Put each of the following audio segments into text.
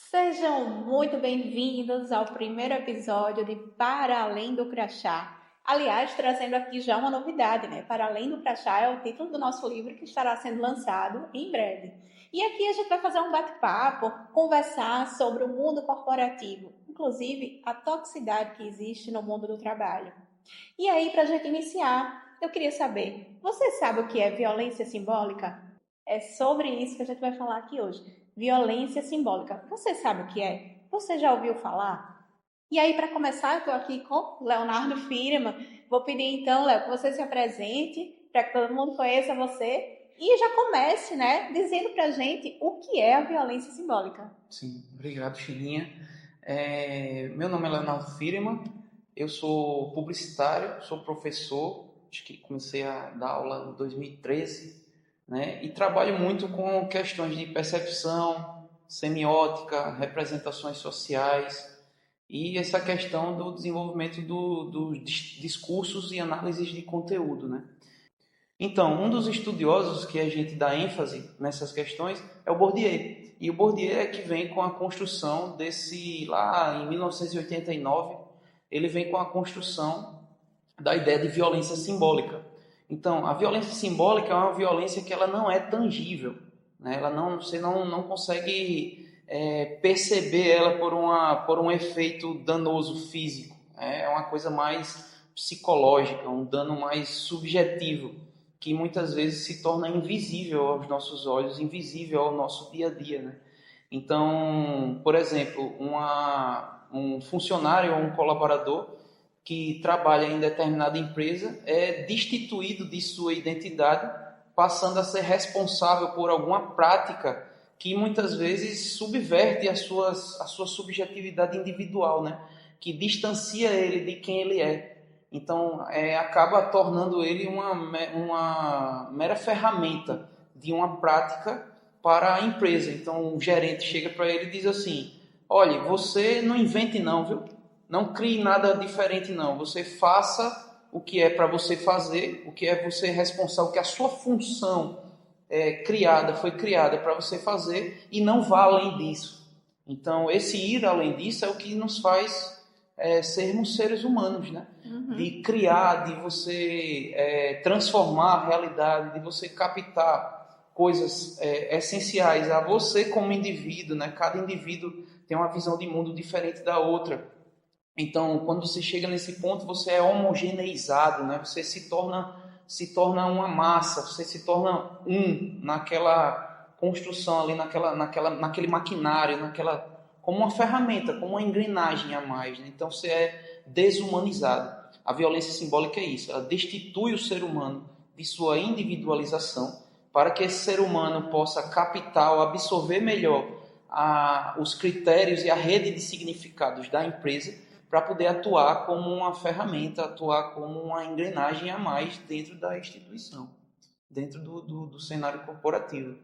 Sejam muito bem-vindos ao primeiro episódio de Para Além do Crachá. Aliás, trazendo aqui já uma novidade, né? Para Além do Crachá é o título do nosso livro que estará sendo lançado em breve. E aqui a gente vai fazer um bate-papo, conversar sobre o mundo corporativo, inclusive a toxicidade que existe no mundo do trabalho. E aí, para a gente iniciar, eu queria saber, você sabe o que é violência simbólica? É sobre isso que a gente vai falar aqui hoje. Violência simbólica. Você sabe o que é? Você já ouviu falar? E aí, para começar, eu estou aqui com Leonardo Firma. Vou pedir então, Léo, que você se apresente, para que todo mundo conheça você. E já comece, né, dizendo para a gente o que é a violência simbólica. Sim, obrigado, Chilinha. Meu nome é Leonardo Firma, eu sou publicitário, sou professor, acho que comecei a dar aula em 2013, né? E trabalho muito com questões de percepção, semiótica, representações sociais e essa questão do desenvolvimento dos discursos e análises de conteúdo, né? Então, um dos estudiosos que a gente dá ênfase nessas questões é o Bourdieu. E o Bourdieu é que vem com a construção desse, lá em 1989, ele vem com a construção da ideia de violência simbólica. Então, a violência simbólica é uma violência que ela não é tangível, né? Você não consegue perceber ela por um efeito danoso físico, né? É uma coisa mais psicológica, um dano mais subjetivo, que muitas vezes se torna invisível aos nossos olhos, invisível ao nosso dia a dia, né? Então, por exemplo, um funcionário ou um colaborador que trabalha em determinada empresa é destituído de sua identidade, passando a ser responsável por alguma prática que muitas vezes subverte a sua subjetividade individual, né? Que distancia ele de quem ele é. Então, acaba tornando ele uma mera ferramenta de uma prática para a empresa. Então, o gerente chega para ele e diz assim: olha, você não invente não, viu? Não crie nada diferente não. Você faça o que é para você fazer, o que é você responsável, o que a sua função foi criada para você fazer, e não vá além disso. Então, esse ir além disso é o que nos faz sermos seres humanos, né? De criar, de você transformar a realidade, de você captar coisas essenciais a você como indivíduo, né? Cada indivíduo tem uma visão de mundo diferente da outra. Então, quando você chega nesse ponto, você é homogeneizado, né? Você se torna uma massa, você se torna naquela construção ali, naquele maquinário, como uma ferramenta, como uma engrenagem a mais, né? Então, você é desumanizado. A violência simbólica é isso, ela destitui o ser humano de sua individualização para que esse ser humano possa captar ou absorver melhor os critérios e a rede de significados da empresa, para poder atuar como uma ferramenta, atuar como uma engrenagem a mais dentro da instituição, dentro do cenário corporativo.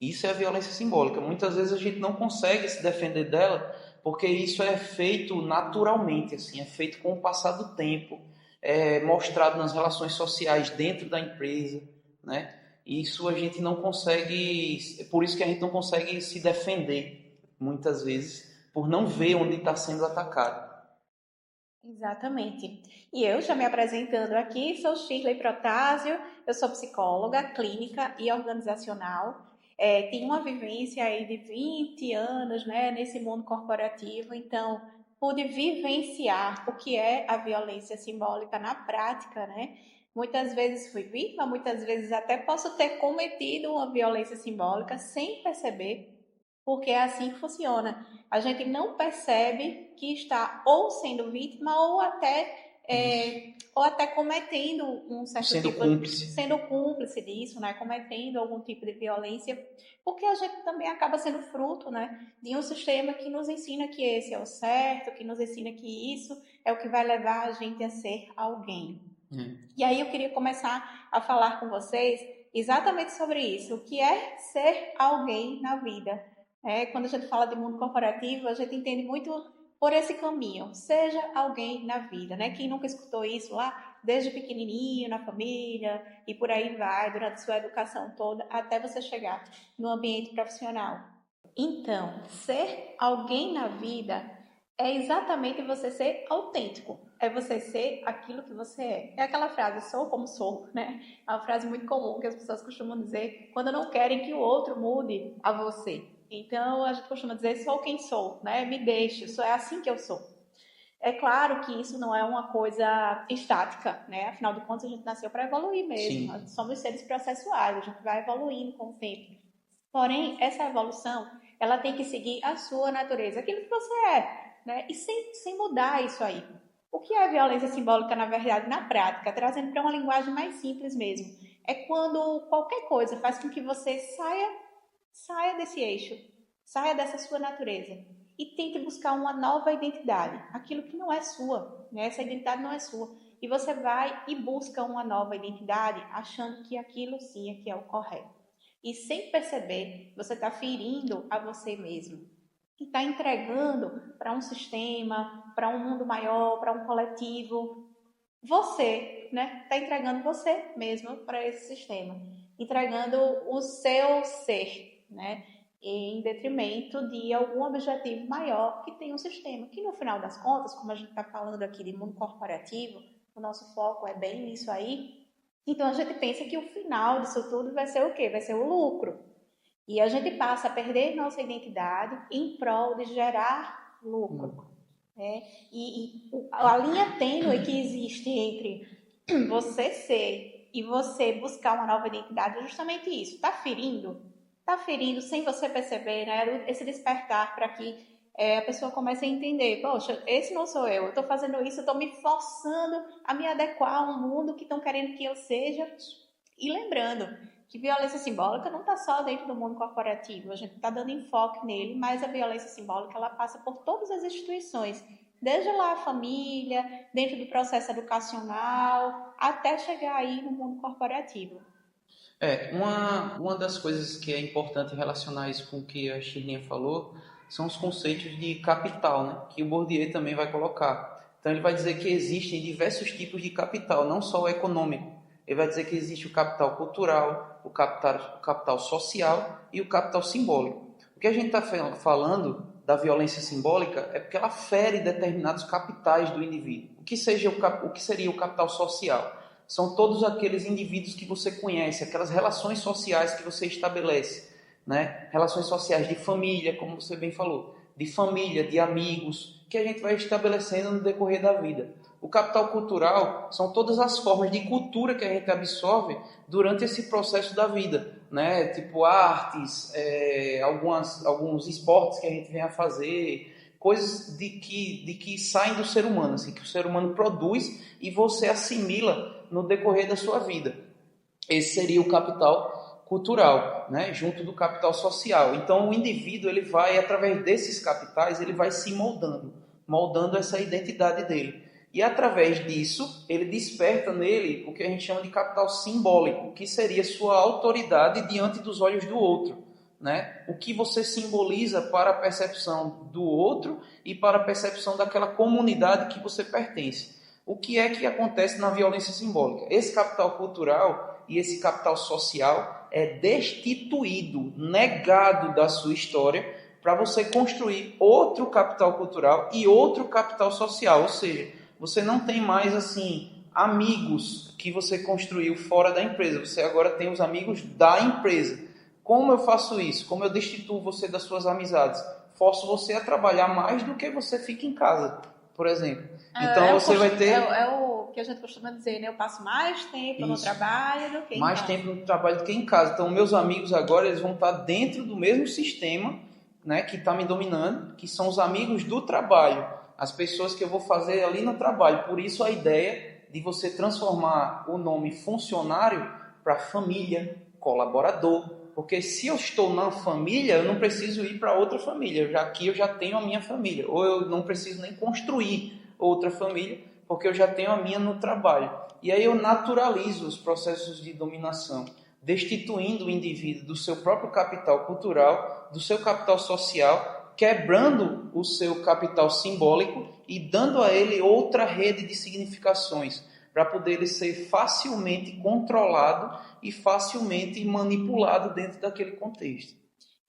Isso é a violência simbólica. Muitas vezes a gente não consegue se defender dela, porque isso é feito naturalmente, assim, é feito com o passar do tempo, é mostrado nas relações sociais dentro da empresa, né? Isso a gente não consegue, por isso que a gente não consegue se defender, muitas vezes, por não ver onde está sendo atacado. Exatamente. E eu, já me apresentando aqui, sou Shirley Protásio, eu sou psicóloga clínica e organizacional. Tenho uma vivência aí de 20 anos, né, nesse mundo corporativo, então pude vivenciar o que é a violência simbólica na prática, né? Muitas vezes fui vítima, muitas vezes até posso ter cometido uma violência simbólica sem perceber, porque é assim que funciona. A gente não percebe que está ou sendo vítima ou até cometendo um certo Sendo tipo, cúmplice. sendo cúmplice disso, né? Cometendo algum tipo de violência, porque a gente também acaba sendo fruto, né? De um sistema que nos ensina que esse é o certo, que nos ensina que isso é o que vai levar a gente a ser alguém. E aí eu queria começar a falar com vocês exatamente sobre isso, o que é ser alguém na vida. Quando a gente fala de mundo corporativo, a gente entende muito por esse caminho, seja alguém na vida, né? Quem nunca escutou isso lá, desde pequenininho, na família, e por aí vai, durante sua educação toda, até você chegar no ambiente profissional. Então, ser alguém na vida é exatamente você ser autêntico. É você ser aquilo que você é. É aquela frase, sou como sou, né? É uma frase muito comum que as pessoas costumam dizer quando não querem que o outro mude a você. Então, a gente costuma dizer, sou quem sou, né? Me deixe, isso é assim que eu sou. É claro que isso não é uma coisa estática, né? Afinal de contas, a gente nasceu para evoluir mesmo. Sim. Nós somos seres processuais, a gente vai evoluindo com o tempo. Porém, essa evolução, ela tem que seguir a sua natureza, aquilo que você é, né? E sem mudar isso aí. O que é violência simbólica, na verdade, na prática? Trazendo para uma linguagem mais simples mesmo. É quando qualquer coisa faz com que você saia desse eixo, saia dessa sua natureza e tente buscar uma nova identidade, aquilo que não é sua, né? Essa identidade não é sua. E você vai e busca uma nova identidade achando que aquilo sim é que é o correto. E sem perceber, você está ferindo a você mesmo. E está entregando para um sistema, para um mundo maior, para um coletivo. Você, né? Está entregando você mesmo para esse sistema. Entregando o seu ser, né? Em detrimento de algum objetivo maior que tem um sistema. Que no final das contas, como a gente está falando aqui de mundo corporativo, o nosso foco é bem nisso aí. Então a gente pensa que o final disso tudo vai ser o quê? Vai ser o lucro. E a gente passa a perder nossa identidade em prol de gerar lucro. Né? E a linha tênue que existe entre você ser e você buscar uma nova identidade é justamente isso. Está ferindo? Está ferindo sem você perceber, né? Esse despertar para que a pessoa comece a entender, poxa, esse não sou eu estou fazendo isso, eu estou me forçando a me adequar a um mundo que estão querendo que eu seja. E lembrando que violência simbólica não está só dentro do mundo corporativo, a gente está dando enfoque nele, mas a violência simbólica ela passa por todas as instituições, desde lá a família, dentro do processo educacional, até chegar aí no mundo corporativo. Uma das coisas que é importante relacionar isso com o que a Shirlinha falou são os conceitos de capital, né? Que o Bourdieu também vai colocar. Então ele vai dizer que existem diversos tipos de capital, não só o econômico. Ele vai dizer que existe o capital cultural, o capital social e o capital simbólico. O que a gente está falando da violência simbólica é porque ela fere determinados capitais do indivíduo. O que seria o capital social? São todos aqueles indivíduos que você conhece, aquelas relações sociais que você estabelece, né? Relações sociais de família, como você bem falou, de família, de amigos, que a gente vai estabelecendo no decorrer da vida. O capital cultural são todas as formas de cultura que a gente absorve durante esse processo da vida, né? Tipo artes, alguns esportes que a gente vem a fazer, coisas de que saem do ser humano, assim, que o ser humano produz e você assimila no decorrer da sua vida. Esse seria o capital cultural, né? Junto do capital social. Então o indivíduo ele vai, através desses capitais, ele vai se moldando essa identidade dele. E através disso, ele desperta nele o que a gente chama de capital simbólico, que seria sua autoridade diante dos olhos do outro. Né? O que você simboliza para a percepção do outro e para a percepção daquela comunidade que você pertence. O que é que acontece na violência simbólica? Esse capital cultural e esse capital social é destituído, negado da sua história para você construir outro capital cultural e outro capital social. Ou seja, você não tem mais assim amigos que você construiu fora da empresa. Você agora tem os amigos da empresa. Como eu faço isso? Como eu destituo você das suas amizades? Forço você a trabalhar mais do que você fica em casa, por exemplo. Então você vai ter... É o que a gente costuma dizer, né? Eu passo mais tempo no trabalho do que em casa. Mais tempo no trabalho do que em casa. Então meus amigos agora eles vão estar dentro do mesmo sistema, né, que está me dominando, que são os amigos do trabalho. As pessoas que eu vou fazer ali no trabalho. Por isso a ideia de você transformar o nome funcionário para família, colaborador. Porque se eu estou na família, eu não preciso ir para outra família. Aqui eu já tenho a minha família. Ou eu não preciso nem construir outra família, porque eu já tenho a minha no trabalho. E aí eu naturalizo os processos de dominação, destituindo o indivíduo do seu próprio capital cultural, do seu capital social, quebrando o seu capital simbólico e dando a ele outra rede de significações, para poder ele ser facilmente controlado e facilmente manipulado dentro daquele contexto.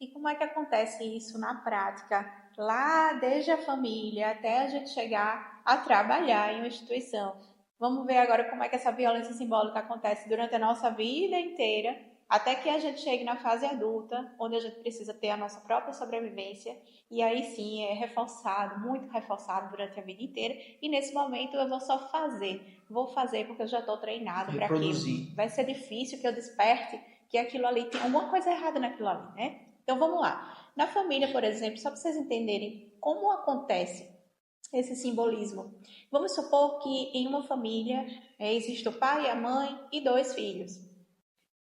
E como é que acontece isso na prática, lá desde a família até a gente chegar a trabalhar em uma instituição? Vamos ver agora como é que essa violência simbólica acontece durante a nossa vida inteira, até que a gente chegue na fase adulta, onde a gente precisa ter a nossa própria sobrevivência, e aí sim é reforçado, muito reforçado durante a vida inteira, e nesse momento eu vou só fazer, vou fazer porque eu já estou treinado para aquilo. Reproduzir. Vai ser difícil que eu desperte que aquilo ali tem alguma coisa errada naquilo ali, né? Então vamos lá. Na família, por exemplo, só para vocês entenderem como acontece esse simbolismo. Vamos supor que em uma família existe o pai, a mãe e 2 filhos.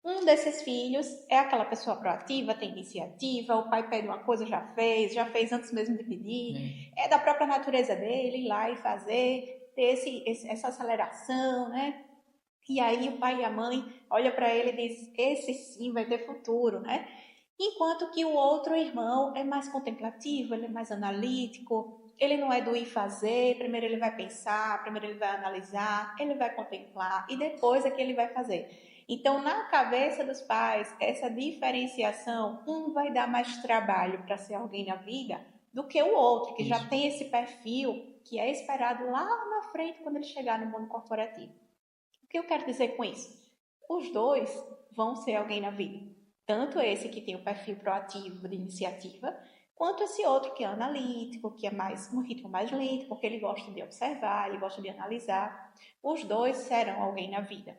Um desses filhos é aquela pessoa proativa, tem iniciativa, o pai pede uma coisa, já fez antes mesmo de pedir. É da própria natureza dele ir lá e fazer, ter essa aceleração, né? E aí o pai e a mãe olham para ele e dizem, esse sim vai ter futuro, né? Enquanto que o outro irmão é mais contemplativo, ele é mais analítico, ele não é do ir fazer, primeiro ele vai pensar, primeiro ele vai analisar, ele vai contemplar e depois é que ele vai fazer. Então, na cabeça dos pais, essa diferenciação, um vai dar mais trabalho para ser alguém na vida do que o outro, que já tem esse perfil que é esperado lá na frente quando ele chegar no mundo corporativo. O que eu quero dizer com isso? Os dois vão ser alguém na vida. Tanto esse que tem o perfil proativo de iniciativa, quanto esse outro que é analítico, que é mais um ritmo mais lento, porque ele gosta de observar, ele gosta de analisar. Os dois serão alguém na vida.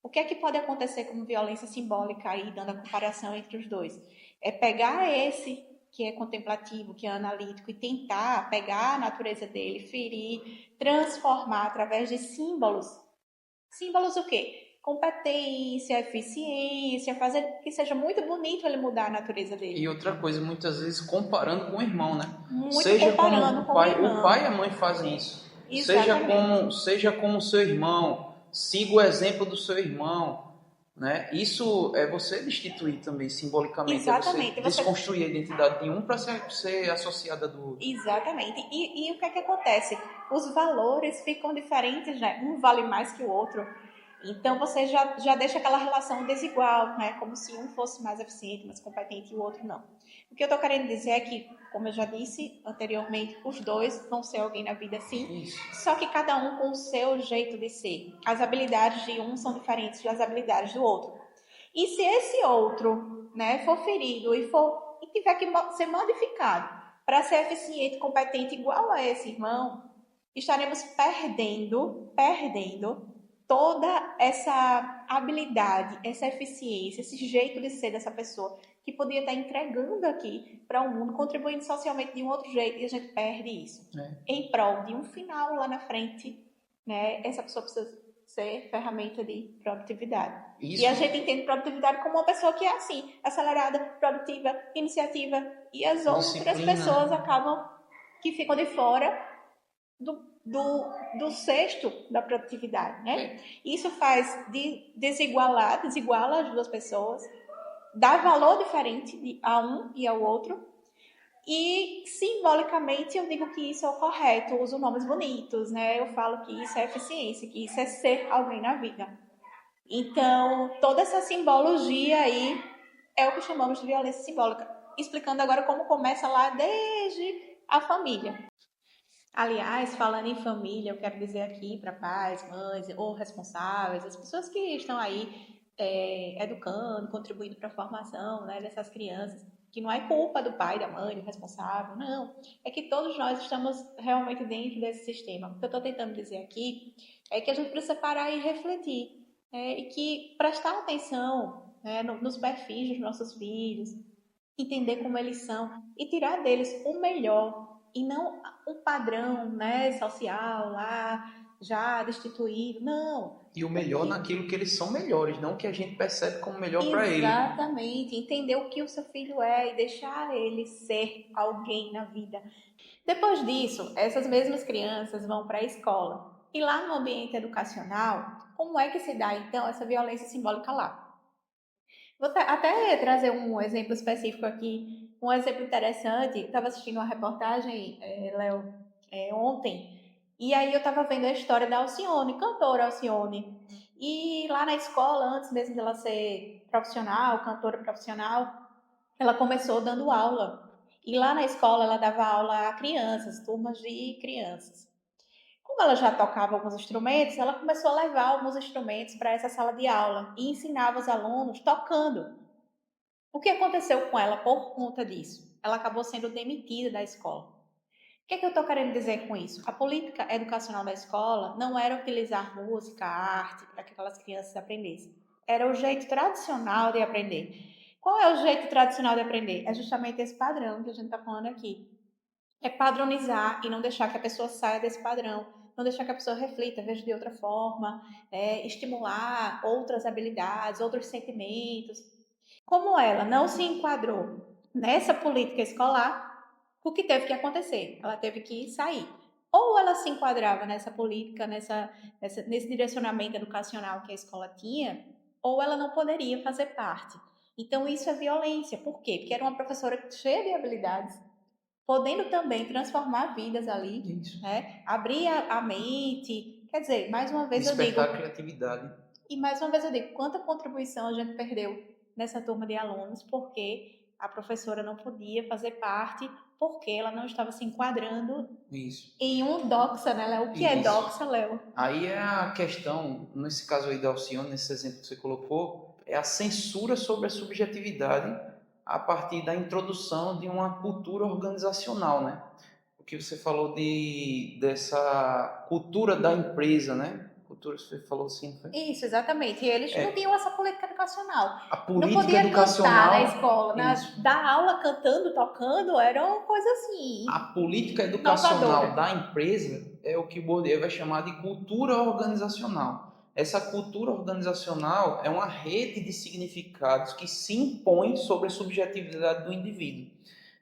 O que é que pode acontecer como violência simbólica aí, dando a comparação entre os dois? É pegar esse que é contemplativo, que é analítico, e tentar pegar a natureza dele, ferir, transformar através de símbolos. Símbolos o quê? Competência, eficiência, fazer que seja muito bonito ele mudar a natureza dele. E outra coisa, muitas vezes comparando com o irmão, né? Muito Seja comparando como com o irmão. o pai e a mãe fazem isso. Exatamente. Seja como o seu irmão, siga o exemplo do seu irmão, né? Isso é você destituir também simbolicamente, Exatamente. é você desconstruir a identidade de um para ser associada do outro. Exatamente. E o que é que acontece? Os valores ficam diferentes, né? Um vale mais que o outro. Então você já deixa aquela relação desigual, né? Como se um fosse mais eficiente, mais competente e o outro não. O que eu estou querendo dizer é que, como eu já disse anteriormente, os dois vão ser alguém na vida sim, só que cada um com o seu jeito de ser. As habilidades de um são diferentes das habilidades do outro. E se esse outro, né, for ferido e tiver que ser modificado para ser eficiente, competente igual a esse irmão, estaremos perdendo toda essa habilidade, essa eficiência, esse jeito de ser dessa pessoa que podia estar entregando aqui para o mundo, contribuindo socialmente de um outro jeito, e a gente perde isso. Em prol de um final lá na frente, né, essa pessoa precisa ser ferramenta de produtividade. Isso. E a gente entende produtividade como uma pessoa que é assim, acelerada, produtiva, iniciativa, e as outras pessoas acabam que ficam de fora do cesto da produtividade, né? Isso faz desiguala as duas pessoas, dá valor diferente a um e ao outro, e simbolicamente eu digo que isso é o correto, eu uso nomes bonitos, né? Eu falo que isso é eficiência, que isso é ser alguém na vida. Então, toda essa simbologia aí é o que chamamos de violência simbólica, explicando agora como começa lá desde a família. Aliás, falando em família, eu quero dizer aqui para pais, mães ou responsáveis, as pessoas que estão aí educando, contribuindo para a formação, né, dessas crianças, que não é culpa do pai, da mãe, do responsável, não. É que todos nós estamos realmente dentro desse sistema. O que eu estou tentando dizer aqui é que a gente precisa parar e refletir, e que prestar atenção, né, nos perfis dos nossos filhos, entender como eles são e tirar deles o melhor e não um padrão, né, social lá já destituído, não. E o melhor naquilo que eles são melhores, não o que a gente percebe como melhor para ele. Exatamente, entender o que o seu filho é e deixar ele ser alguém na vida. Depois disso, essas mesmas crianças vão para a escola. E lá no ambiente educacional, como é que se dá então essa violência simbólica lá? Vou até trazer um exemplo específico aqui, um exemplo interessante. Eu estava assistindo uma reportagem, Léo, ontem, e aí eu estava vendo a história da Alcione, cantora Alcione. E lá na escola, antes mesmo dela ser profissional, cantora profissional, ela começou dando aula. E lá na escola ela dava aula a crianças, turmas de crianças. Como ela já tocava alguns instrumentos, ela começou a levar alguns instrumentos para essa sala de aula e ensinava os alunos tocando. O que aconteceu com ela por conta disso? Ela acabou sendo demitida da escola. O que é que eu estou querendo dizer com isso? A política educacional da escola não era utilizar música, arte, para que aquelas crianças aprendessem. Era o jeito tradicional de aprender. Qual é o jeito tradicional de aprender? É justamente esse padrão que a gente está falando aqui. É padronizar e não deixar que a pessoa saia desse padrão. Não deixar que a pessoa reflita, veja de outra forma, estimular outras habilidades, outros sentimentos. Como ela não se enquadrou nessa política escolar, o que teve que acontecer? Ela teve que sair. Ou ela se enquadrava nessa política, nesse direcionamento educacional que a escola tinha, ou ela não poderia fazer parte. Então, isso é violência. Por quê? Porque era uma professora cheia de habilidades, podendo também transformar vidas ali, Isso. né? Abrir a mente. Quer dizer, mais uma vez eu digo, Despertar a criatividade. e mais uma vez eu digo, quanta contribuição a gente perdeu nessa turma de alunos, porque a professora não podia fazer parte, porque ela não estava se enquadrando Isso. em um doxa, né, Léo? O que é Isso. doxa, Léo? Aí é a questão, nesse caso aí da Alcione, nesse exemplo que você colocou, é a censura sobre a subjetividade a partir da introdução de uma cultura organizacional, né? O que você falou dessa cultura da empresa, né? Cultura, você falou assim, foi? Isso, exatamente. E eles não tinham essa política educacional. A Não política podia cantar na educacional, escola, isso. dar aula cantando, tocando, era uma coisa assim, A política educacional inovadora. da empresa é o que Bourdieu vai chamar de cultura organizacional. Essa cultura organizacional é uma rede de significados que se impõe sobre a subjetividade do indivíduo.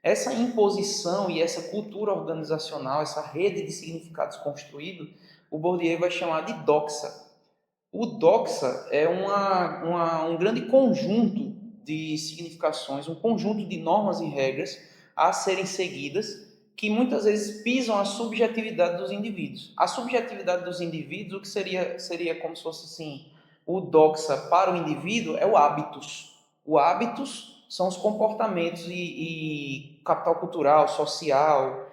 Essa imposição e essa cultura organizacional, essa rede de significados construído, o Bourdieu vai chamar de doxa. O doxa é um grande conjunto de significações, um conjunto de normas e regras a serem seguidas que muitas vezes pisam a subjetividade dos indivíduos. A subjetividade dos indivíduos, o que seria como se fosse assim, o doxa para o indivíduo é o hábitos. O hábitos são os comportamentos e capital cultural, social,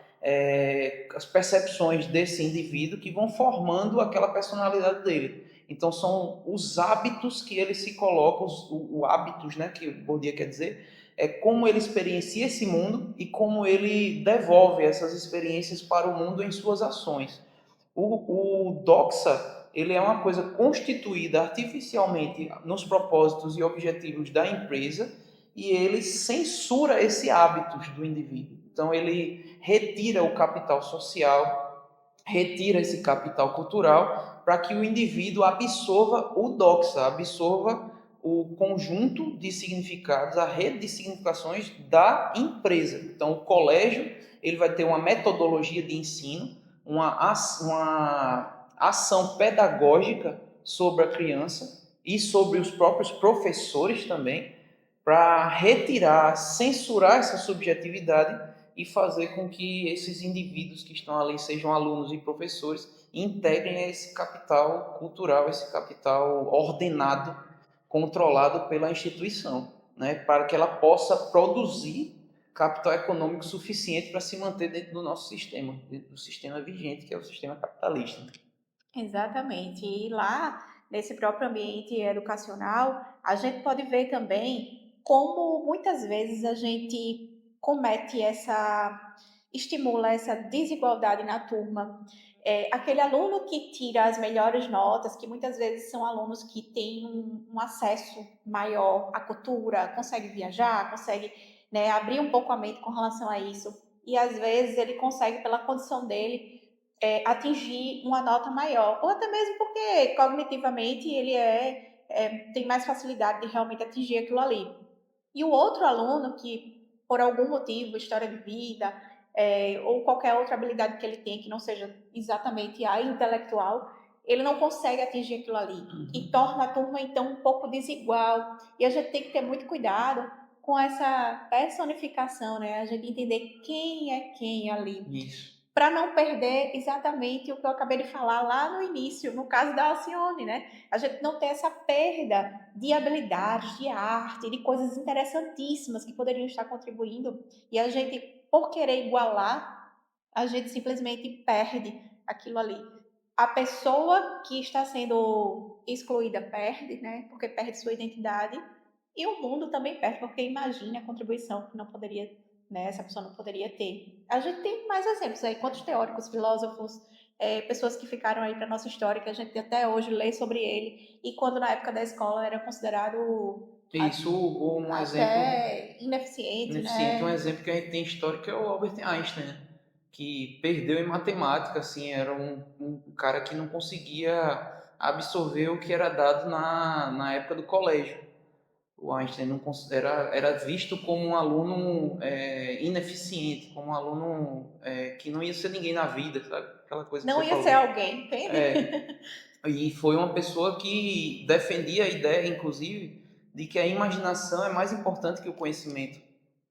as percepções desse indivíduo que vão formando aquela personalidade dele. Então são os hábitos que ele se coloca, o hábitos, né, que o Bourdieu quer dizer, é como ele experiencia esse mundo e como ele devolve essas experiências para o mundo em suas ações. O doxa, ele é uma coisa constituída artificialmente nos propósitos e objetivos da empresa e ele censura esse hábitos do indivíduo. Então ele retira o capital social, retira esse capital cultural para que o indivíduo absorva o doxa, absorva o conjunto de significados, a rede de significações da empresa. Então, o colégio ele vai ter uma metodologia de ensino, uma ação pedagógica sobre a criança e sobre os próprios professores também, para retirar, censurar essa subjetividade e fazer com que esses indivíduos que estão ali, sejam alunos e professores, integrem esse capital cultural, esse capital ordenado, controlado pela instituição, né, para que ela possa produzir capital econômico suficiente para se manter dentro do nosso sistema, dentro do sistema vigente, que é o sistema capitalista. Exatamente. E lá, nesse próprio ambiente educacional, a gente pode ver também como muitas vezes a gente comete estimula essa desigualdade na turma. Aquele aluno que tira as melhores notas, que muitas vezes são alunos que têm um acesso maior à cultura, consegue viajar, consegue, né, abrir um pouco a mente com relação a isso. E às vezes ele consegue, pela condição dele, atingir uma nota maior, ou até mesmo porque cognitivamente ele tem mais facilidade de realmente atingir aquilo ali. E o outro aluno que, por algum motivo, história de vida, ou qualquer outra habilidade que ele tem que não seja exatamente a intelectual, ele não consegue atingir aquilo ali. E torna a turma, então, um pouco desigual. E a gente tem que ter muito cuidado com essa personificação, né? A gente entender quem é quem ali. Isso. para não perder exatamente o que eu acabei de falar lá no início, no caso da Alcione, né? A gente não ter essa perda de habilidades, de arte, de coisas interessantíssimas que poderiam estar contribuindo, e a gente, por querer igualar, a gente simplesmente perde aquilo ali. A pessoa que está sendo excluída perde, né? Porque perde sua identidade, e o mundo também perde, porque imagine a contribuição que não poderia, né, essa pessoa não poderia ter. A gente tem mais exemplos aí, quantos teóricos, filósofos, pessoas que ficaram aí para nossa história, que a gente até hoje lê sobre ele, e quando na época da escola era considerado Isso, um exemplo até ineficiente, ineficiente. Um né? exemplo que a gente tem histórico é o Albert Einstein, né? Que perdeu em matemática, assim, era um cara que não conseguia absorver o que era dado na época do colégio. O Einstein não era visto como um aluno ineficiente, como um aluno que não ia ser ninguém na vida, sabe? Aquela coisa que Não você ia ser falou. alguém, entende? É, e foi uma pessoa que defendia a ideia, inclusive, de que a imaginação é mais importante que o conhecimento,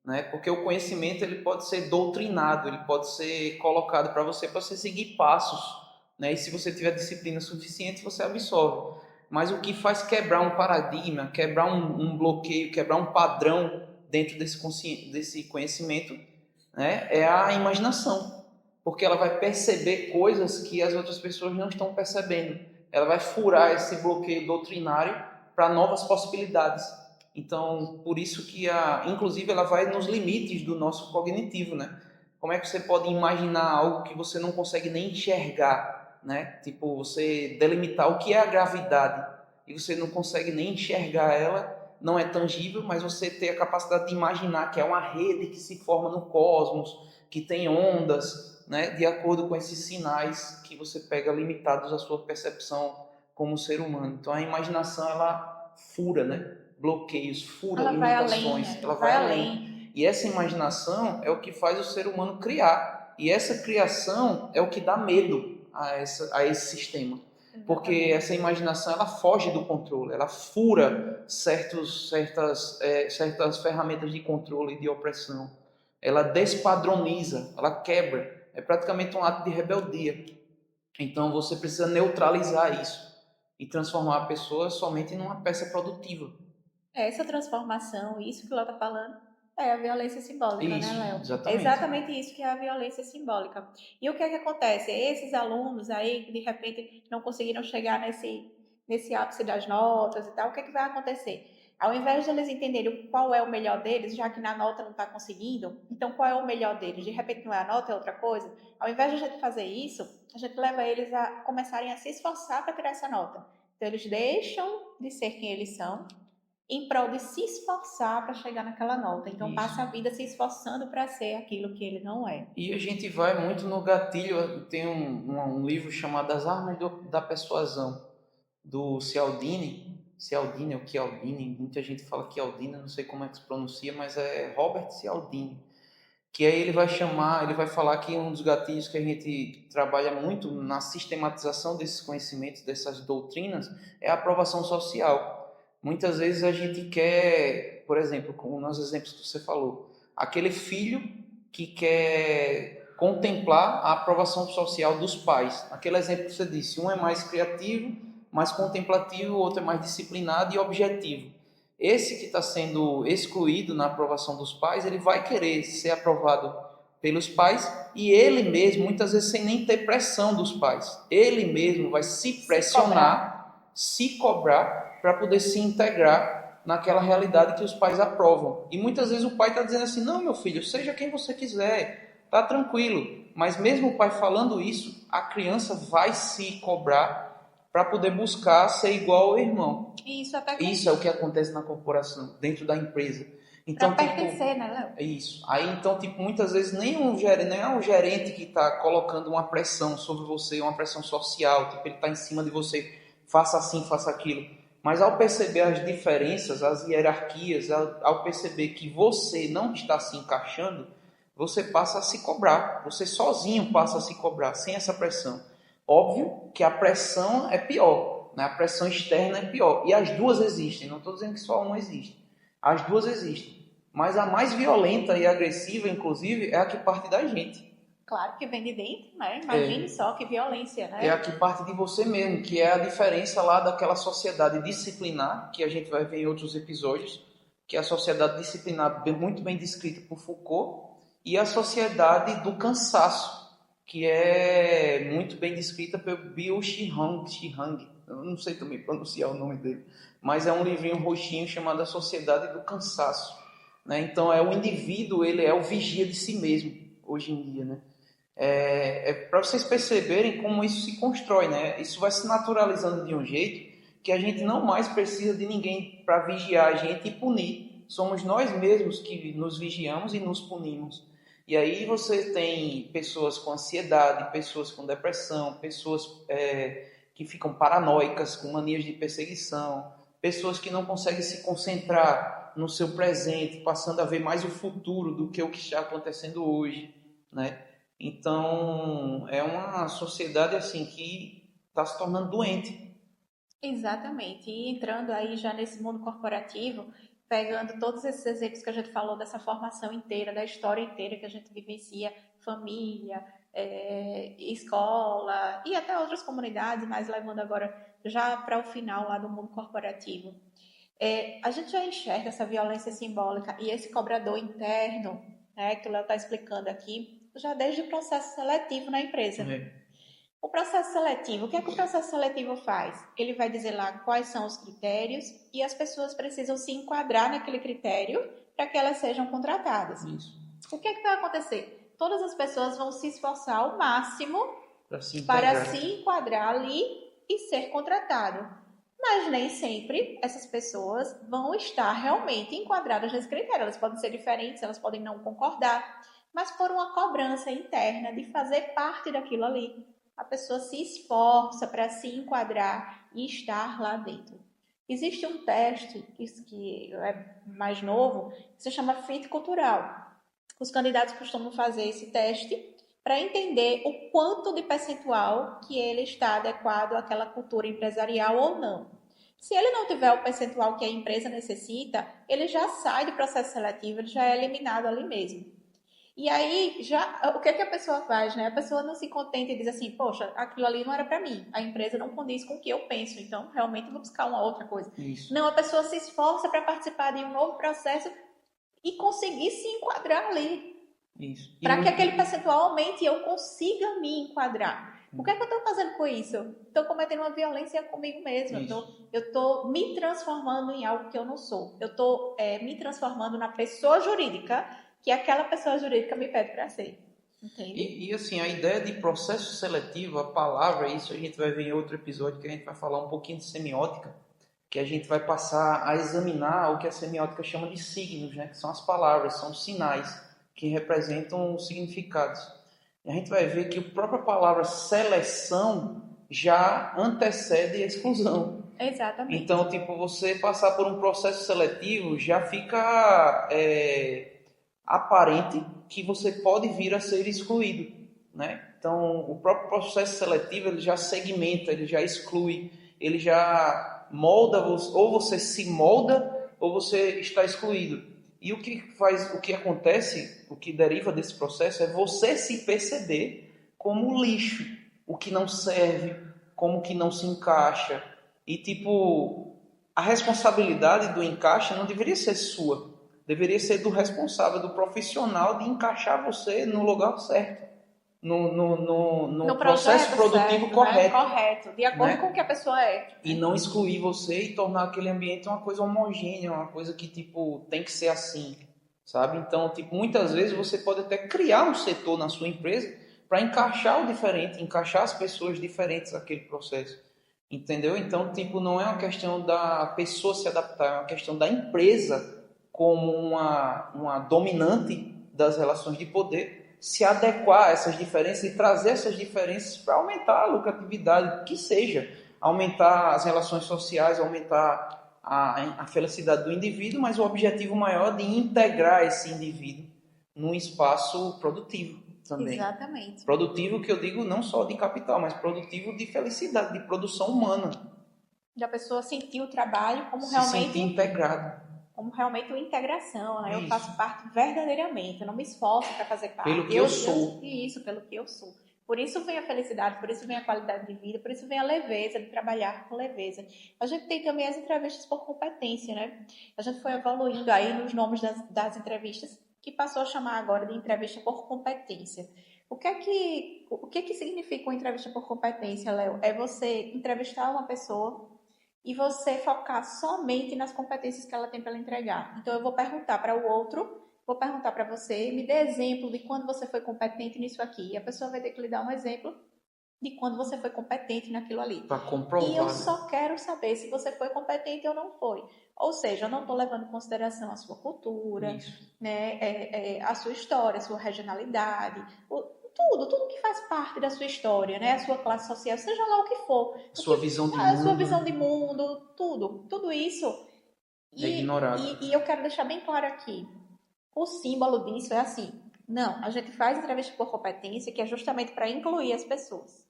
né? Porque o conhecimento ele pode ser doutrinado, ele pode ser colocado para você seguir passos, né? E se você tiver disciplina suficiente, você absorve. Mas o que faz quebrar um paradigma, quebrar um bloqueio, quebrar um padrão dentro desse conhecimento, né? É a imaginação, porque ela vai perceber coisas que as outras pessoas não estão percebendo. Ela vai furar esse bloqueio doutrinário para novas possibilidades. Então, por isso que inclusive ela vai nos limites do nosso cognitivo, né? Como é que você pode imaginar algo que você não consegue nem enxergar, né? Tipo, você delimitar o que é a gravidade e você não consegue nem enxergar ela, não é tangível, mas você tem a capacidade de imaginar que é uma rede que se forma no cosmos, que tem ondas, né? De acordo com esses sinais que você pega limitados à sua percepção como ser humano. Então a imaginação ela fura, né? Bloqueios, fura Ela vai além, limitações, né? ela vai Vai além. além. E essa imaginação é o que faz o ser humano criar. E essa criação é o que dá medo a esse sistema. Porque Exatamente. essa imaginação ela foge do controle, ela fura certas ferramentas de controle e de opressão. Ela despadroniza, ela quebra. É praticamente um ato de rebeldia. Então você precisa neutralizar isso e transformar a pessoa somente numa peça produtiva. Essa transformação, isso que ela está falando, é a violência simbólica, né, Isso, Léo? É exatamente. exatamente isso que é a violência simbólica. E o que é que acontece? Esses alunos aí que de repente não conseguiram chegar nesse ápice das notas e tal, o que é que vai acontecer? Ao invés de eles entenderem qual é o melhor deles, já que na nota não está conseguindo, então qual é o melhor deles? De repente não é a nota, é outra coisa. Ao invés de a gente fazer isso, a gente leva eles a começarem a se esforçar para tirar essa nota. Então eles deixam de ser quem eles são em prol de se esforçar para chegar naquela nota. Então Isso. passa a vida se esforçando para ser aquilo que ele não é. E a gente vai muito no gatilho. Tem um livro chamado As Armas da Persuasão, do Cialdini. Cialdini ou Chialdini, muita gente fala Chialdini, não sei como é que se pronuncia, mas é Robert Cialdini. Que aí ele vai falar que um dos gatilhos que a gente trabalha muito na sistematização desses conhecimentos, dessas doutrinas, é a aprovação social. Muitas vezes a gente quer, por exemplo, como nos exemplos que você falou, aquele filho que quer contemplar a aprovação social dos pais. Aquele exemplo que você disse, um é mais criativo, mais contemplativo, o outro é mais disciplinado e objetivo. Esse que está sendo excluído na aprovação dos pais, ele vai querer ser aprovado pelos pais e ele mesmo, muitas vezes sem nem ter pressão dos pais, ele mesmo vai se pressionar, se cobrar para poder se integrar naquela realidade que os pais aprovam. E muitas vezes o pai está dizendo assim, não, meu filho, seja quem você quiser, tá tranquilo. Mas mesmo o pai falando isso, a criança vai se cobrar para poder buscar ser igual ao irmão. Isso é o que acontece na corporação, dentro da empresa. Para Então, tipo, pertencer, né, Léo? é isso. Aí, então, tipo, muitas vezes nem é um gerente que está colocando uma pressão sobre você, uma pressão social, tipo, ele está em cima de você, faça assim, faça aquilo. Mas ao perceber as diferenças, as hierarquias, ao perceber que você não está se encaixando, você passa a se cobrar. Você sozinho passa a se cobrar, sem essa pressão. Óbvio que a pressão é pior, né? A pressão externa é pior. E as duas existem, não estou dizendo que só uma existe. As duas existem. Mas a mais violenta e agressiva, inclusive, é a que parte da gente. Claro que vem de dentro, né? Imagine só que violência, né? É a que parte de você mesmo, que é a diferença lá daquela sociedade disciplinar, que a gente vai ver em outros episódios, que é a sociedade disciplinar muito bem descrita por Foucault, e a sociedade do cansaço, que é muito bem descrita pelo Byung-Chul Han. Eu não sei também pronunciar o nome dele, mas é um livrinho roxinho chamado A Sociedade do Cansaço, né? Então o indivíduo, ele é o vigia de si mesmo, hoje em dia, né? Para vocês perceberem como isso se constrói, né? Isso vai se naturalizando de um jeito que a gente não mais precisa de ninguém para vigiar a gente e punir. Somos nós mesmos que nos vigiamos e nos punimos. E aí você tem pessoas com ansiedade, pessoas com depressão, pessoas que ficam paranoicas, com manias de perseguição, pessoas que não conseguem se concentrar no seu presente, passando a ver mais o futuro do que o que está acontecendo hoje, né? Então, é uma sociedade assim que está se tornando doente. Exatamente. E entrando aí já nesse mundo corporativo, pegando todos esses exemplos que a gente falou dessa formação inteira, da história inteira que a gente vivencia, família, escola e até outras comunidades, mas levando agora já para o final lá do mundo corporativo. A gente já enxerga essa violência simbólica e esse cobrador interno, né, que o Léo está explicando aqui, já desde o processo seletivo na empresa. O processo seletivo, o que é que o processo seletivo faz? Ele vai dizer lá quais são os critérios e as pessoas precisam se enquadrar naquele critério para que elas sejam contratadas. Isso. O que é que vai acontecer? Todas as pessoas vão se esforçar ao máximo para se enquadrar ali e ser contratado. Mas nem sempre essas pessoas vão estar realmente enquadradas nesse critério. Elas podem ser diferentes, elas podem não concordar, mas por uma cobrança interna de fazer parte daquilo ali, a pessoa se esforça para se enquadrar e estar lá dentro. Existe um teste que é mais novo, que se chama Fit Cultural. Os candidatos costumam fazer esse teste para entender o quanto de percentual que ele está adequado àquela cultura empresarial ou não. Se ele não tiver o percentual que a empresa necessita, ele já sai do processo seletivo, ele já é eliminado ali mesmo. E aí, o que a pessoa faz, né? A pessoa não se contenta e diz assim, poxa, aquilo ali não era para mim, a empresa não condiz com o que eu penso, então realmente vou buscar uma outra coisa. Isso. Não, a pessoa se esforça para participar de um novo processo e conseguir se enquadrar ali. Para que aquele percentual aumente e eu consiga me enquadrar. O que é que eu estou fazendo com isso? Estou cometendo uma violência comigo mesma. Eu estou me transformando em algo que eu não sou. Eu estou me transformando na pessoa jurídica que aquela pessoa jurídica me pede para ser. Entende? E assim, a ideia de processo seletivo, a palavra, isso a gente vai ver em outro episódio que a gente vai falar um pouquinho de semiótica, que a gente vai passar a examinar o que a semiótica chama de signos, né? Que são as palavras, são os sinais que representam os significados. E a gente vai ver que a própria palavra seleção já antecede a exclusão. Exatamente. Então, tipo, você passar por um processo seletivo já fica aparente que você pode vir a ser excluído, né? Então, o próprio processo seletivo ele já segmenta, ele já exclui, ele já molda, ou você se molda ou você está excluído. E o que acontece, o que deriva desse processo é você se perceber como lixo, o que não serve, como que não se encaixa. E tipo, a responsabilidade do encaixe não deveria ser sua, deveria ser do responsável, do profissional de encaixar você no lugar certo, no processo produtivo certo, correto. Né? Correto, de acordo, né? Com o que a pessoa é. E não excluir você e tornar aquele ambiente uma coisa homogênea, uma coisa que, tipo, tem que ser assim, sabe? Então, tipo, muitas vezes você pode até criar um setor na sua empresa para encaixar o diferente, encaixar as pessoas diferentes naquele processo, entendeu? Então, tipo, não é uma questão da pessoa se adaptar, é uma questão da empresa como uma dominante das relações de poder se adequar a essas diferenças e trazer essas diferenças para aumentar a lucratividade, que seja aumentar as relações sociais, aumentar a felicidade do indivíduo, mas o objetivo maior é de integrar esse indivíduo num espaço produtivo também. Exatamente. Produtivo que eu digo não só de capital, mas produtivo de felicidade, de produção humana. Da pessoa sentir o trabalho como se realmente... sentir integrado. como realmente uma integração, né? Eu Isso. faço parte verdadeiramente, eu não me esforço para fazer parte. Pelo que eu sou. Isso, pelo que eu sou. Por isso vem a felicidade, por isso vem a qualidade de vida, por isso vem a leveza de trabalhar com leveza. A gente tem também as entrevistas por competência, né? A gente foi evoluindo aí nos nomes das entrevistas, que passou a chamar agora de entrevista por competência. O que é que significa uma entrevista por competência, Léo? É você entrevistar uma pessoa e você focar somente nas competências que ela tem para ela entregar. Então, eu vou perguntar para o outro, vou perguntar para você, me dê exemplo de quando você foi competente nisso aqui. E a pessoa vai ter que lhe dar um exemplo de quando você foi competente naquilo ali. Para comprovar. E eu só quero saber se você foi competente ou não foi. Ou seja, eu não estou levando em consideração a sua cultura, né, a sua história, a sua regionalidade, tudo que faz parte da sua história, né, a sua classe social, seja lá o que for. Sua visão de mundo. A sua visão de mundo, tudo isso. É ignorado. E eu quero deixar bem claro aqui, o símbolo disso é assim, não, a gente faz entrevista por competência, que é justamente para incluir as pessoas.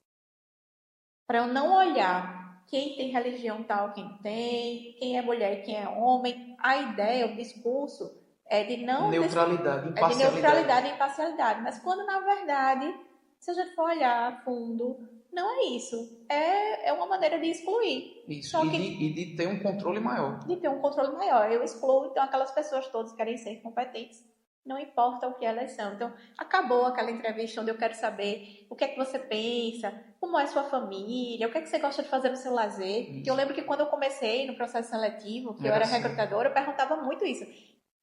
Para eu não olhar quem tem religião tal, quem é mulher e quem é homem. A ideia, o discurso é de não... Neutralidade, imparcialidade. É de neutralidade e imparcialidade. Mas quando, na verdade, se a gente for olhar a fundo, não é isso. É uma maneira de excluir. Isso, e de ter um controle maior. De ter um controle maior. Eu excluo, então, aquelas pessoas todas que querem ser competentes. Não importa o que elas são. Então, acabou aquela entrevista onde eu quero saber o que é que você pensa, como é sua família, o que é que você gosta de fazer no seu lazer. Porque eu lembro que quando eu comecei no processo seletivo, que eu era recrutadora, eu perguntava muito isso.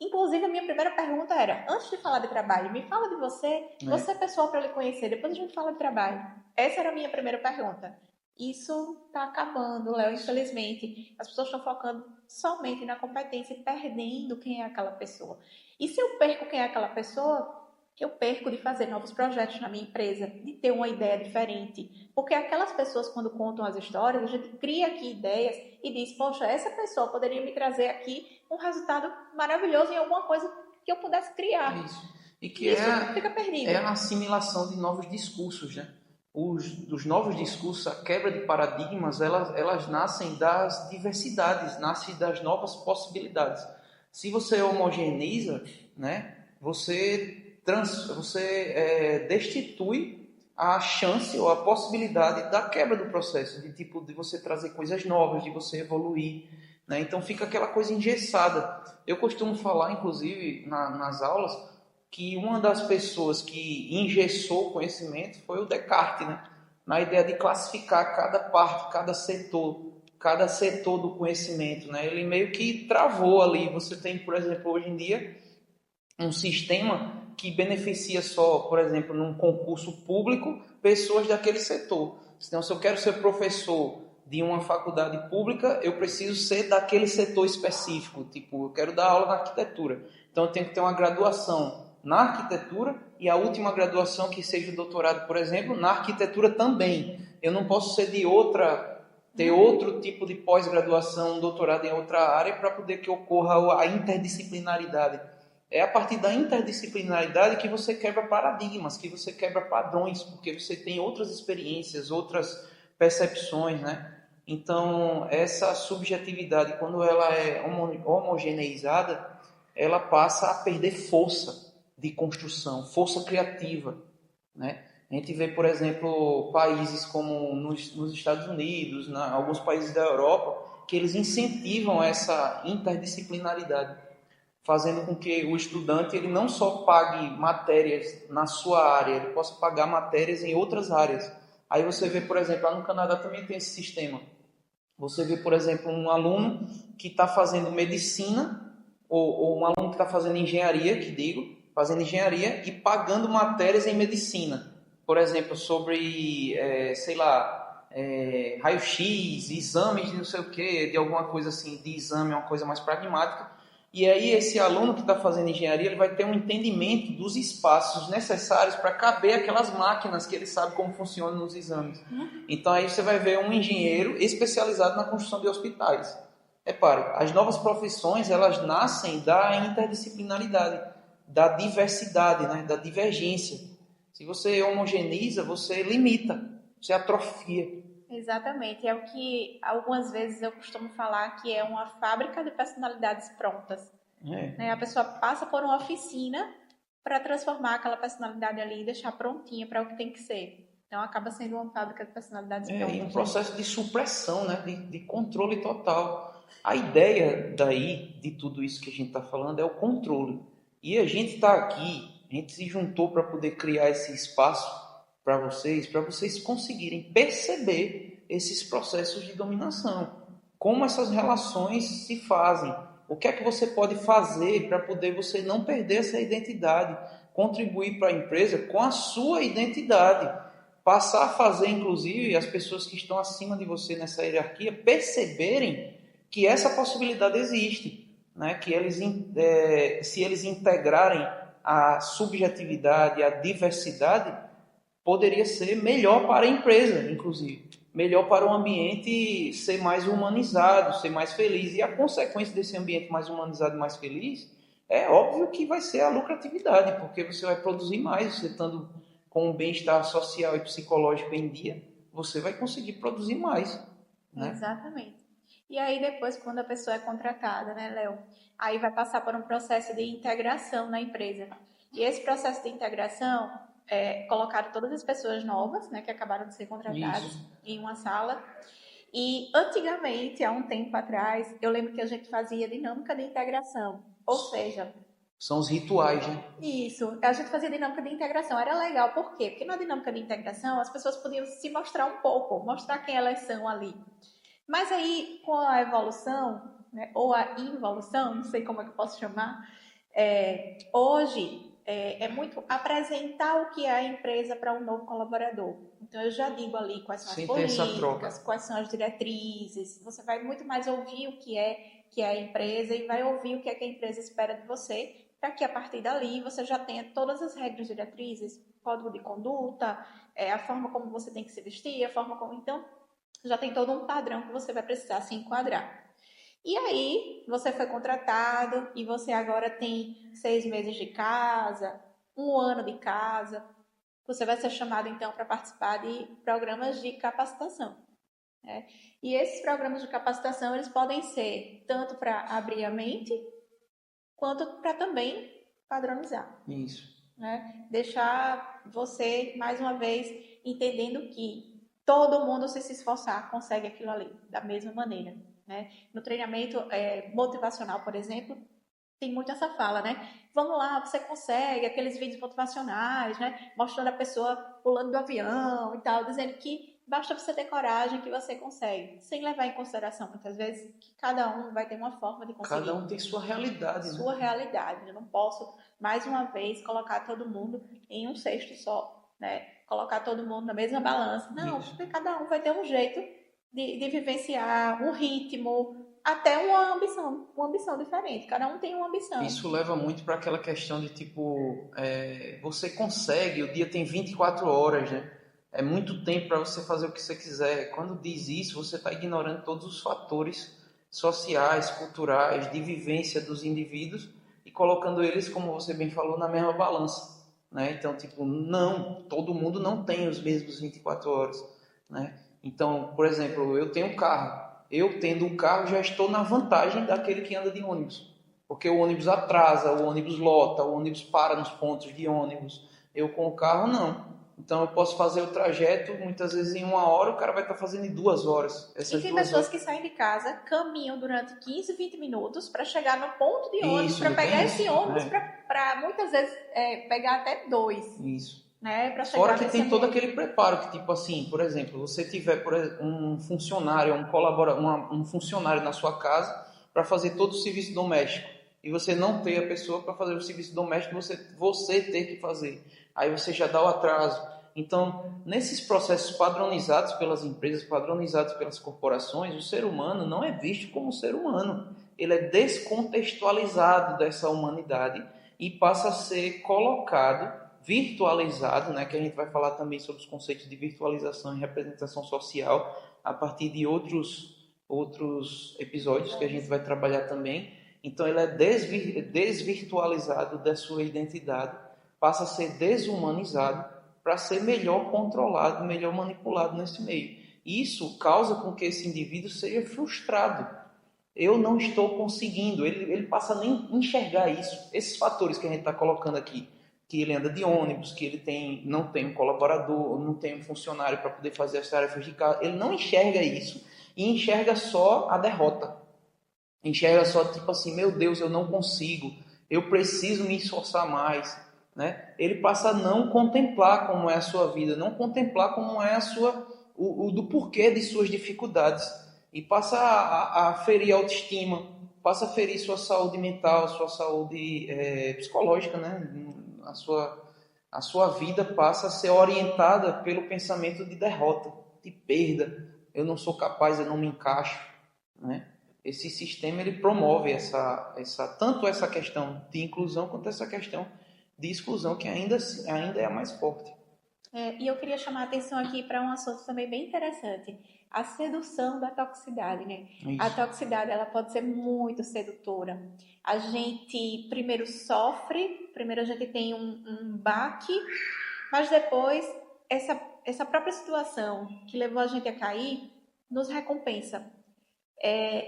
Inclusive, a minha primeira pergunta era, antes de falar de trabalho, me fala de você, você é pessoa para eu lhe conhecer, depois a gente fala de trabalho. Essa era a minha primeira pergunta. Isso está acabando, Léo, infelizmente. As pessoas estão focando somente na competência e perdendo quem é aquela pessoa. E se eu perco quem é aquela pessoa, eu perco de fazer novos projetos na minha empresa, de ter uma ideia diferente. Porque aquelas pessoas, quando contam as histórias, a gente cria aqui ideias e diz, poxa, essa pessoa poderia me trazer aqui um resultado maravilhoso em alguma coisa que eu pudesse criar. Isso. E que isso fica perdido. É a assimilação de novos discursos, né? Os novos discursos, a quebra de paradigmas, elas nascem das diversidades, nascem das novas possibilidades. Se você homogeneiza, né, você destitui a chance ou a possibilidade da quebra do processo, de você trazer coisas novas, de você evoluir, né? Então fica aquela coisa engessada. Eu costumo falar, inclusive, nas aulas, que uma das pessoas que engessou o conhecimento foi o Descartes, né? Na ideia de classificar cada parte, cada setor do conhecimento, né? Ele meio que travou ali. Você tem, por exemplo, hoje em dia, um sistema que beneficia só, por exemplo, num concurso público, pessoas daquele setor. Então, se eu quero ser professor de uma faculdade pública, eu preciso ser daquele setor específico. Tipo, eu quero dar aula na arquitetura. Então, eu tenho que ter uma graduação na arquitetura e a última graduação que seja o doutorado, por exemplo, na arquitetura também. Eu não posso ser ter outro tipo de pós-graduação, um doutorado em outra área para poder que ocorra a interdisciplinaridade. É a partir da interdisciplinaridade que você quebra paradigmas, que você quebra padrões, porque você tem outras experiências, outras percepções, né? Então, essa subjetividade, quando ela é homogeneizada, ela passa a perder força de construção, força criativa, né? A gente vê, por exemplo, países como nos Estados Unidos, alguns países da Europa, que eles incentivam essa interdisciplinaridade, fazendo com que o estudante ele não só pague matérias na sua área, ele possa pagar matérias em outras áreas. Aí você vê, por exemplo, lá no Canadá também tem esse sistema. Você vê, por exemplo, um aluno que está fazendo medicina, ou um aluno que está fazendo engenharia, fazendo engenharia e pagando matérias em medicina. Por exemplo, sobre, raio-x, exames de não sei o que, de alguma coisa assim, de exame, uma coisa mais pragmática. E aí esse aluno que está fazendo engenharia, ele vai ter um entendimento dos espaços necessários para caber aquelas máquinas que ele sabe como funcionam nos exames. Então aí você vai ver um engenheiro especializado na construção de hospitais. Repare, as novas profissões, elas nascem da interdisciplinaridade, da diversidade, né? Da divergência. Se você homogeneiza, você limita, você atrofia. Exatamente. É o que algumas vezes eu costumo falar que é uma fábrica de personalidades prontas. Né? A pessoa passa por uma oficina para transformar aquela personalidade ali e deixar prontinha para o que tem que ser. Então acaba sendo uma fábrica de personalidades prontas. E um processo de supressão, né? De controle total. A ideia daí, de tudo isso que a gente está falando, é o controle. E a gente está aqui, a gente se juntou para poder criar esse espaço para vocês conseguirem perceber esses processos de dominação. Como essas relações se fazem. O que é que você pode fazer para poder você não perder essa identidade? Contribuir para a empresa com a sua identidade. Passar a fazer, inclusive, as pessoas que estão acima de você nessa hierarquia perceberem que essa possibilidade existe, né? Que eles, se eles integrarem a subjetividade, a diversidade, poderia ser melhor para a empresa, inclusive. Melhor para o ambiente ser mais humanizado, ser mais feliz. E a consequência desse ambiente mais humanizado e mais feliz é óbvio que vai ser a lucratividade, porque você vai produzir mais, você estando com o bem-estar social e psicológico em dia, você vai conseguir produzir mais. Né? Exatamente. E aí depois, quando a pessoa é contratada, né, Léo? Aí vai passar por um processo de integração na empresa. E esse processo de integração é colocar todas as pessoas novas, né, que acabaram de ser contratadas em uma sala. E antigamente, há um tempo atrás, eu lembro que a gente fazia dinâmica de integração. Ou seja, são os rituais, né? Isso, a gente fazia dinâmica de integração. Era legal, por quê? Porque na dinâmica de integração as pessoas podiam se mostrar um pouco, mostrar quem elas são ali. Mas aí, com a evolução, né, ou a involução, não sei como é que eu posso chamar, hoje é muito apresentar o que é a empresa para um novo colaborador. Então, eu já digo ali quais são as políticas, quais são as diretrizes. Você vai muito mais ouvir o que é a empresa e vai ouvir o que é que a empresa espera de você, para que a partir dali você já tenha todas as regras diretrizes, código de conduta, a forma como você tem que se vestir, a forma como... Então, já tem todo um padrão que você vai precisar se enquadrar. E aí, você foi contratado e você agora tem 6 meses de casa, 1 ano de casa. Você vai ser chamado, então, para participar de programas de capacitação. Né? E esses programas de capacitação, eles podem ser tanto para abrir a mente, quanto para também padronizar. Isso. Né? Deixar você, mais uma vez, entendendo que todo mundo, se esforçar, consegue aquilo ali, da mesma maneira. Né? No treinamento motivacional, por exemplo, tem muito essa fala, né? Vamos lá, você consegue, aqueles vídeos motivacionais, né? Mostrando a pessoa pulando do avião e tal, dizendo que basta você ter coragem que você consegue, sem levar em consideração, muitas vezes, que cada um vai ter uma forma de conseguir. Cada um tem sua realidade, né? Sua realidade. Eu não posso, mais uma vez, colocar todo mundo em um cesto só, né? Colocar todo mundo na mesma balança. Não, porque cada um vai ter um jeito de vivenciar, um ritmo, até uma ambição diferente. Cada um tem uma ambição. Isso leva muito para aquela questão de tipo, você consegue, o dia tem 24 horas, né? É muito tempo para você fazer o que você quiser. Quando diz isso, você está ignorando todos os fatores sociais, culturais, de vivência dos indivíduos e colocando eles, como você bem falou, na mesma balança. Né? Então, tipo, não, todo mundo não tem os mesmos 24 horas. Né? Então, por exemplo, eu tenho um carro. Eu, tendo um carro, já estou na vantagem daquele que anda de ônibus. Porque o ônibus atrasa, o ônibus lota, o ônibus para nos pontos de ônibus. Eu com o carro, não. Então eu posso fazer o trajeto, muitas vezes em 1 hora, o cara vai estar fazendo em 2 horas. E tem pessoas que saem de casa, caminham durante 15, 20 minutos para chegar no ponto de ônibus, para pegar esse ônibus, para muitas vezes pegar até 2. Isso. Né, pra chegar. Fora que tem todo aquele preparo, que tipo assim, por exemplo, você tiver um funcionário, um funcionário na sua casa para fazer todo o serviço doméstico e você não ter a pessoa para fazer o serviço doméstico, você ter que fazer. Aí você já dá o atraso. Então, nesses processos padronizados pelas empresas, padronizados pelas corporações, o ser humano não é visto como ser humano. Ele é descontextualizado dessa humanidade e passa a ser colocado, virtualizado, né, que a gente vai falar também sobre os conceitos de virtualização e representação social a partir de outros episódios que a gente vai trabalhar também. Então ele é desvirtualizado da sua identidade, passa a ser desumanizado para ser melhor controlado, melhor manipulado nesse meio. Isso causa com que esse indivíduo seja frustrado. Eu não estou conseguindo. Ele passa a nem enxergar isso. Esses fatores que a gente está colocando aqui, que ele anda de ônibus, que ele não tem um colaborador, não tem um funcionário para poder fazer as tarefas de casa, ele não enxerga isso e enxerga só a derrota. Enxerga só tipo assim, meu Deus, eu não consigo, eu preciso me esforçar mais, né? Ele passa a não contemplar como é a sua vida, não contemplar como é do porquê de suas dificuldades e passa a ferir a autoestima, passa a ferir sua saúde mental, sua saúde psicológica, né? A sua vida passa a ser orientada pelo pensamento de derrota, de perda. Eu não sou capaz, eu não me encaixo, né? Esse sistema ele promove tanto essa questão de inclusão quanto essa questão de exclusão, que ainda é a mais forte. E eu queria chamar a atenção aqui para um assunto também bem interessante, a sedução da toxicidade, né? Isso. A toxicidade, ela pode ser muito sedutora. A gente primeiro sofre, primeiro a gente tem um baque, mas depois essa própria situação que levou a gente a cair nos recompensa.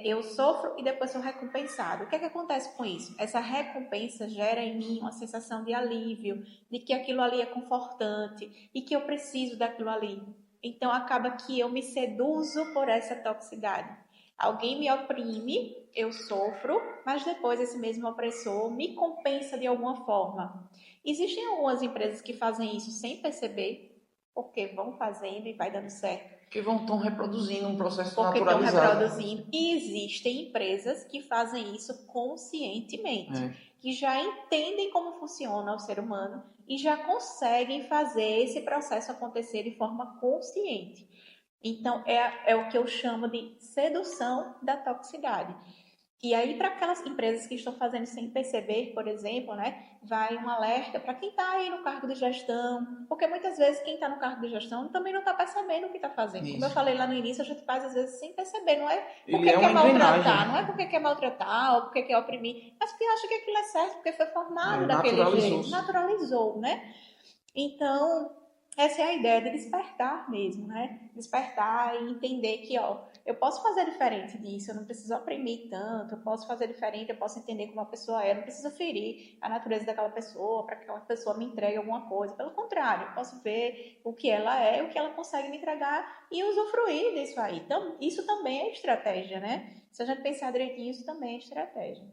Eu sofro e depois sou recompensado. O que é que acontece com isso? Essa recompensa gera em mim uma sensação de alívio, de que aquilo ali é confortante e que eu preciso daquilo ali. Então acaba que eu me seduzo por essa toxicidade. Alguém me oprime, eu sofro, mas depois esse mesmo opressor me compensa de alguma forma. Existem algumas empresas que fazem isso sem perceber, porque vão fazendo e vai dando certo. Que estão reproduzindo um processo Porque naturalizado. Estão reproduzindo. E existem empresas que fazem isso conscientemente, que já entendem como funciona o ser humano e já conseguem fazer esse processo acontecer de forma consciente. Então, é o que eu chamo de sedução da toxicidade. E aí, para aquelas empresas que estão fazendo sem perceber, por exemplo, né, vai um alerta para quem está aí no cargo de gestão, porque muitas vezes quem está no cargo de gestão também não está percebendo o que está fazendo. Isso. Como eu falei lá no início, a gente faz às vezes sem perceber, não é porque quer maltratar, não é porque quer maltratar ou porque quer oprimir, mas porque acha que aquilo é certo, porque foi formado daquele jeito, naturalizou, né? Então, essa é a ideia de despertar mesmo, né? Despertar e entender que, eu posso fazer diferente disso, eu não preciso oprimir tanto, eu posso fazer diferente, eu posso entender como a pessoa é, eu não preciso ferir a natureza daquela pessoa para que aquela pessoa me entregue alguma coisa. Pelo contrário, eu posso ver o que ela é, o que ela consegue me entregar e usufruir disso aí. Então, isso também é estratégia, né? Se a gente pensar direitinho, isso também é estratégia.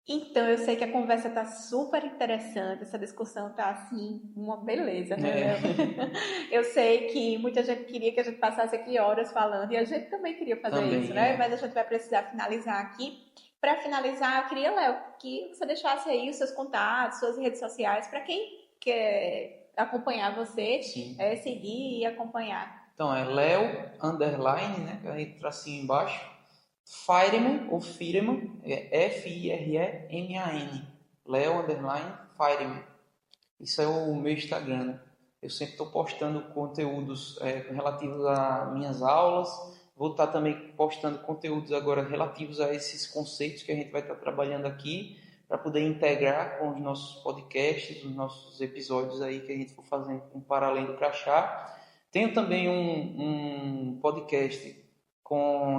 Então, eu sei que a conversa está super interessante, essa discussão está, assim, uma beleza, né? Eu sei que muita gente queria que a gente passasse aqui horas falando, e a gente também queria fazer isso, né? Mas a gente vai precisar finalizar aqui. Para finalizar, eu queria, Léo, que você deixasse aí os seus contatos, suas redes sociais, para quem quer acompanhar você, seguir e acompanhar. Então, é Léo, _, né? Aí tracinho embaixo. Fireman ou Fireman, é F-I-R-E-M-A-N, Leo _ Fireman. Isso é o meu Instagram, né? Eu sempre estou postando conteúdos relativos a minhas aulas. Vou estar também postando conteúdos agora relativos a esses conceitos que a gente vai estar trabalhando aqui, para poder integrar com os nossos podcasts, os nossos episódios aí que a gente for fazendo para além do crachá. Tenho também um podcast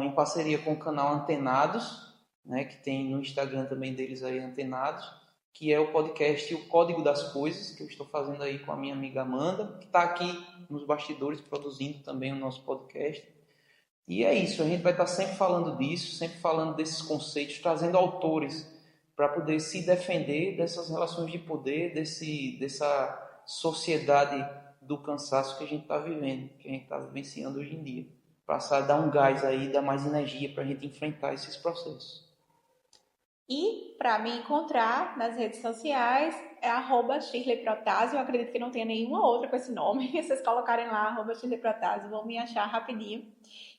em parceria com o canal Antenados, né, que tem no Instagram também deles aí, Antenados, que é o podcast O Código das Coisas, que eu estou fazendo aí com a minha amiga Amanda, que está aqui nos bastidores produzindo também o nosso podcast. E é isso, a gente vai estar sempre falando disso, sempre falando desses conceitos, trazendo autores para poder se defender dessas relações de poder, dessa sociedade do cansaço que a gente está vivendo, que a gente está vivenciando hoje em dia. Passar a dar um gás aí, dar mais energia para a gente enfrentar esses processos. E para me encontrar nas redes sociais é @ShirleyProtásio. Eu acredito que não tenha nenhuma outra com esse nome. Se vocês colocarem lá @ShirleyProtásio, vão me achar rapidinho.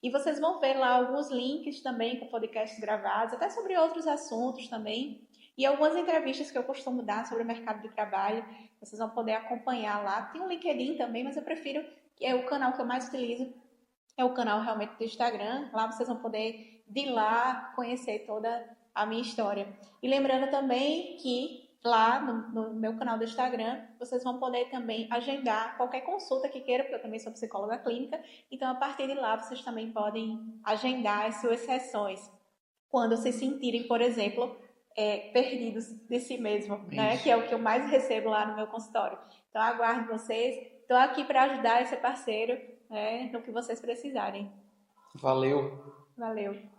E vocês vão ver lá alguns links também com podcasts gravados, até sobre outros assuntos também. E algumas entrevistas que eu costumo dar sobre o mercado de trabalho. Vocês vão poder acompanhar lá. Tem um LinkedIn também, mas eu prefiro, que é o canal que eu mais utilizo, é o canal realmente do Instagram. Lá vocês vão poder, de lá, conhecer toda a minha história. E lembrando também que lá no meu canal do Instagram, vocês vão poder também agendar qualquer consulta que queira, porque eu também sou psicóloga clínica, então a partir de lá vocês também podem agendar as suas sessões, quando se sentirem, por exemplo, perdidos de si mesmo, né? Que é o que eu mais recebo lá no meu consultório. Então aguardo vocês, estou aqui para ajudar esse parceiro, né, no que vocês precisarem. Valeu! Valeu!